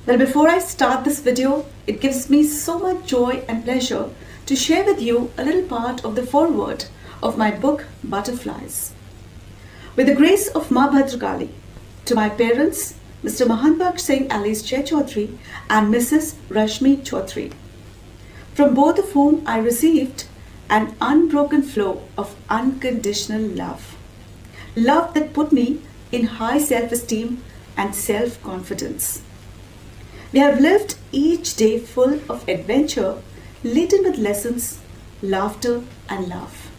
Well, before I start this video, it gives me so much joy and pleasure to share with you a little part of the foreword of my book, Butterflies. With the grace of Ma Bhadrakali, to my parents, Mr. Mahanbaksh Singh Alice Jay Chaudhary and Mrs. Rashmi Chaudhary, from both of whom I received an unbroken flow of unconditional love. Love that put me in high self-esteem and self-confidence. We have lived each day full of adventure, laden with lessons, laughter and love.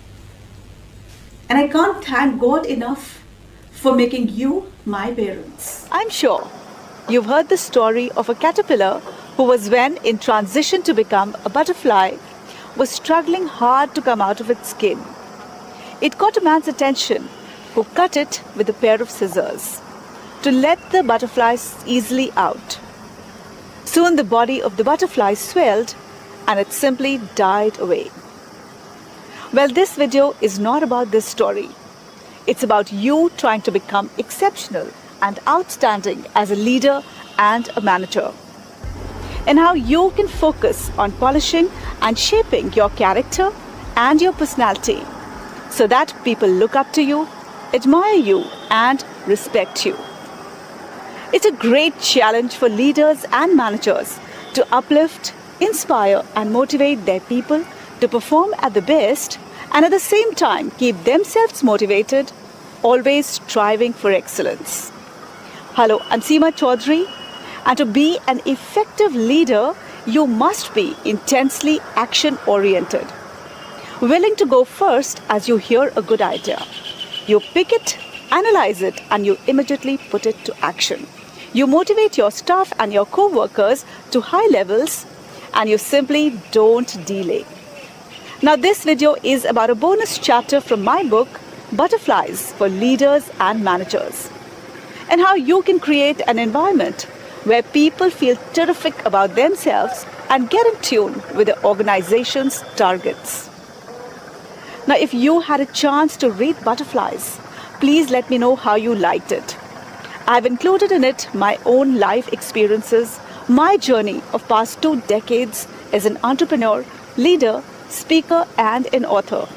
And I can't thank God enough for making you my parents. I'm sure you've heard the story of a caterpillar who was, when in transition to become a butterfly, was struggling hard to come out of its skin. It caught a man's attention, who cut it with a pair of scissors to let the butterfly easily out. Soon the body of the butterfly swelled and it simply died away. Well, this video is not about this story. It's about you trying to become exceptional and outstanding as a leader and a manager, and how you can focus on polishing and shaping your character and your personality so that people look up to you, admire you and respect you. It's a great challenge for leaders and managers to uplift, inspire and motivate their people to perform at the best and at the same time keep themselves motivated, always striving for excellence. Hello, I'm Seema Chaudhary, and to be an effective leader, you must be intensely action-oriented, willing to go first as you hear a good idea. You pick it, analyze it, and you immediately put it to action. You motivate your staff and your co-workers to high levels, and you simply don't delay. Now, this video is about a bonus chapter from my book, Butterflies for Leaders and Managers, and how you can create an environment where people feel terrific about themselves and get in tune with the organization's targets. Now, if you had a chance to read Butterflies, please let me know how you liked it. I've included in it my own life experiences, my journey of past 2 decades as an entrepreneur, leader, speaker and an author,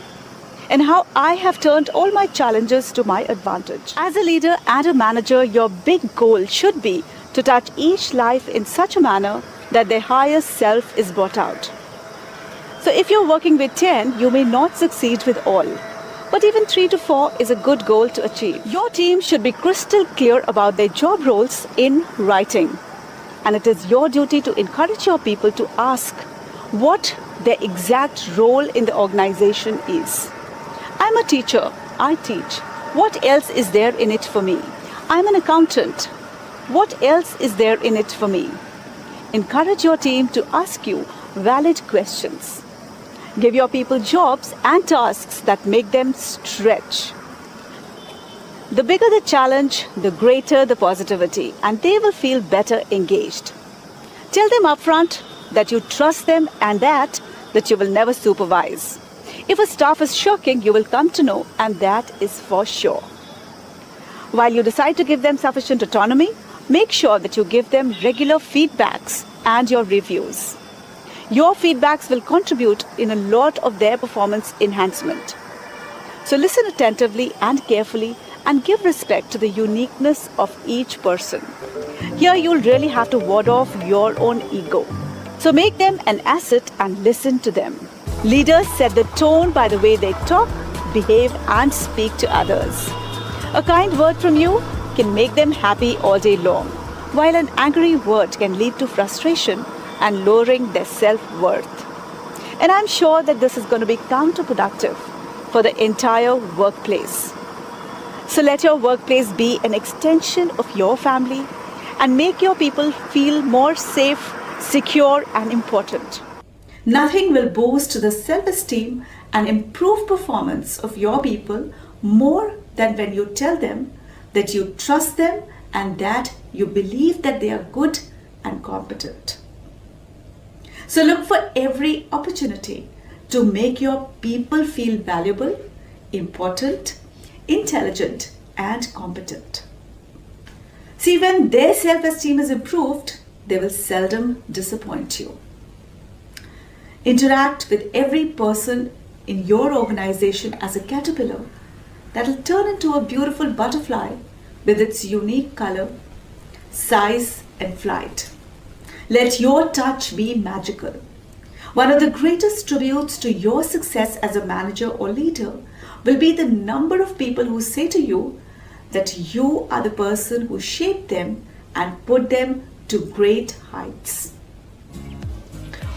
and how I have turned all my challenges to my advantage. As a leader and a manager, your big goal should be to touch each life in such a manner that their higher self is brought out. So if you're working with 10, you may not succeed with all, but even 3 to 4 is a good goal to achieve. Your team should be crystal clear about their job roles in writing, and it is your duty to encourage your people to ask what their exact role in the organization is. I'm a teacher, I teach. What else is there in it for me? I'm an accountant. What else is there in it for me? Encourage your team to ask you valid questions. Give your people jobs and tasks that make them stretch. The bigger the challenge, the greater the positivity, and they will feel better engaged. Tell them upfront that you trust them and that you will never supervise. If a staff is shirking, you will come to know, and that is for sure. While you decide to give them sufficient autonomy, make sure that you give them regular feedbacks and your reviews. Your feedbacks will contribute in a lot of their performance enhancement. So listen attentively and carefully and give respect to the uniqueness of each person. Here you'll really have to ward off your own ego. So make them an asset and listen to them. Leaders set the tone by the way they talk, behave and speak to others. A kind word from you can make them happy all day long, while an angry word can lead to frustration and lowering their self-worth. And I'm sure that this is going to be counterproductive for the entire workplace. So let your workplace be an extension of your family and make your people feel more safe, secure and important. Nothing will boost the self-esteem and improve performance of your people more than when you tell them that you trust them and that you believe that they are good and competent. So look for every opportunity to make your people feel valuable, important, intelligent and competent. See, when their self-esteem is improved, they will seldom disappoint you. Interact with every person in your organization as a caterpillar that will turn into a beautiful butterfly with its unique color, size, and flight. Let your touch be magical. One of the greatest tributes to your success as a manager or leader will be the number of people who say to you that you are the person who shaped them and put them to great heights.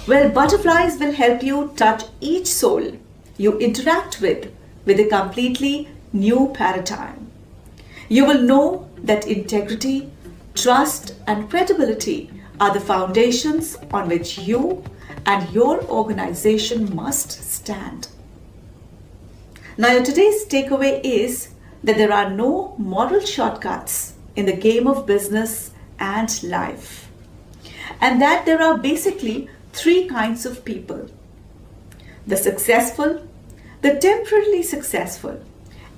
Well, butterflies will help you touch each soul you interact with a completely new paradigm. You will know that integrity, trust, and credibility are the foundations on which you and your organization must stand. Now, today's takeaway is that there are no moral shortcuts in the game of business and life, and that there are basically three kinds of people: the successful, the temporarily successful,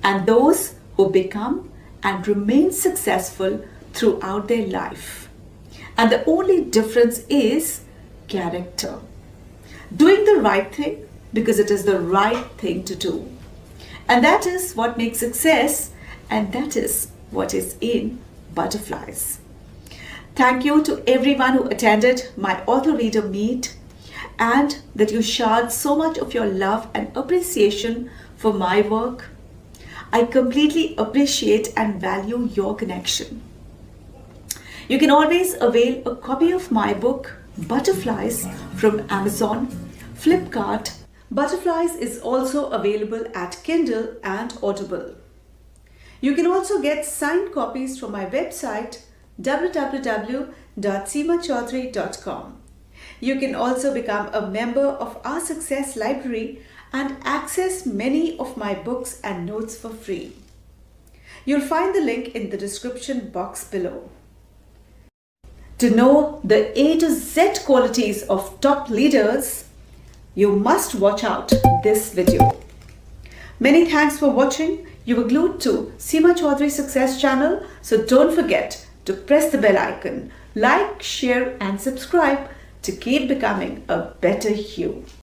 and those who become and remain successful throughout their life. And the only difference is character. Doing the right thing because it is the right thing to do. And that is what makes success, and that is what is in butterflies. Thank you to everyone who attended my author-reader meet, and that you shared so much of your love and appreciation for my work. I completely appreciate and value your connection. You can always avail a copy of my book, Butterflies, from Amazon, Flipkart. Butterflies is also available at Kindle and Audible. You can also get signed copies from my website, www.seemachaudhary.com. You can also become a member of our Success Library and access many of my books and notes for free. You'll find the link in the description box below. To know the A to Z qualities of top leaders, you must watch out this video. Many thanks for watching. You were glued to Seema Chaudhary Success channel, so don't forget to press the bell icon, like, share and subscribe to keep becoming a better you.